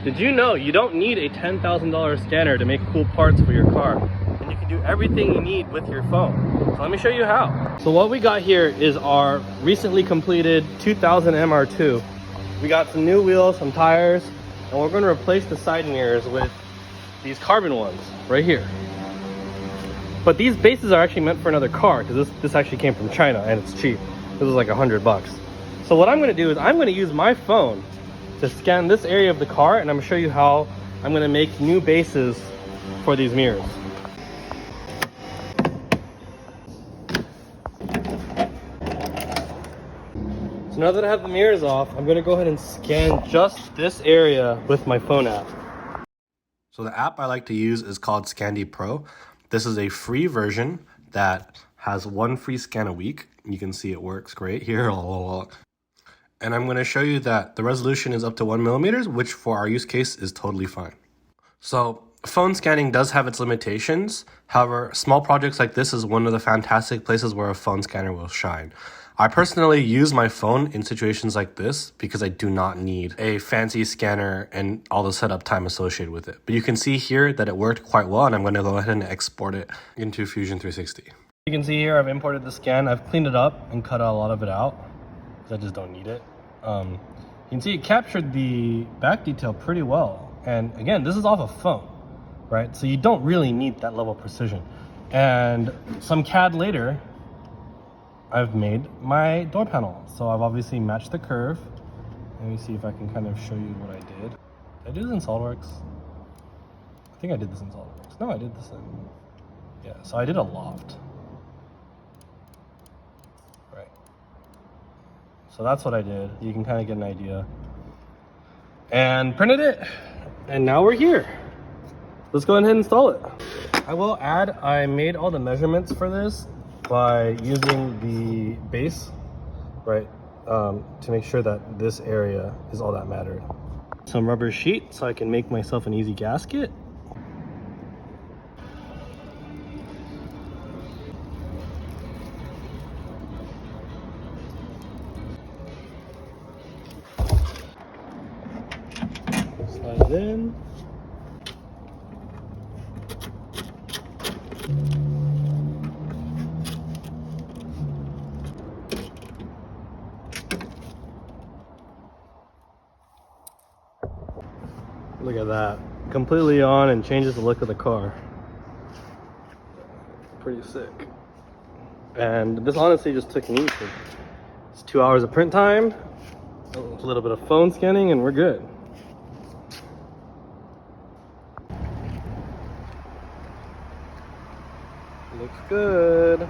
Did you know you don't need a $10,000 scanner to make cool parts for your car? And you can do everything you need with your phone. So let me show you how. So what we got here is our recently completed 2000 MR2. We got some new wheels, some tires, and we're going to replace the side mirrors with these carbon ones right here. But these bases are actually meant for another car because this actually came from China and it's cheap. This was like $100. So what I'm going to do is I'm going to use my phone to scan this area of the car, and I'm going to show you how I'm going to make new bases for these mirrors. So now that I have the mirrors off, I'm going to go ahead and scan just this area with my phone app. So the app I like to use is called Scandy Pro. This is a free version that has one free scan a week. You can see it works great here. And I'm going to show you that the resolution is up to 1 millimeter, which for our use case is totally fine. So phone scanning does have its limitations. However, small projects like this is one of the fantastic places where a phone scanner will shine. I personally use my phone in situations like this because I do not need a fancy scanner and all the setup time associated with it. But you can see here that it worked quite well, and I'm going to go ahead and export it into Fusion 360. You can see here I've imported the scan. I've cleaned it up and cut a lot of it out because I just don't need it. You can see it captured the back detail pretty well. And again, this is off a phone, right? So you don't really need that level of precision. And some CAD later, I've made my door panel. So I've obviously matched the curve. Let me see if I can kind of show you what I did. Did I do this in SOLIDWORKS? I think I did this in SOLIDWORKS. No, I did this in... Yeah, so I did a loft. Right. So that's what I did. You can kind of get an idea. And printed it. And now we're here. Let's go ahead and install it. I will add, I made all the measurements for this by using the base, right, to make sure that this area is all that mattered. Some rubber sheet so I can make myself an easy gasket. Slide it in. Look at that. Completely on and changes the look of the car. Pretty sick. And this honestly just took me. It's 2 hours of print time, a little bit of phone scanning, and we're good. Looks good.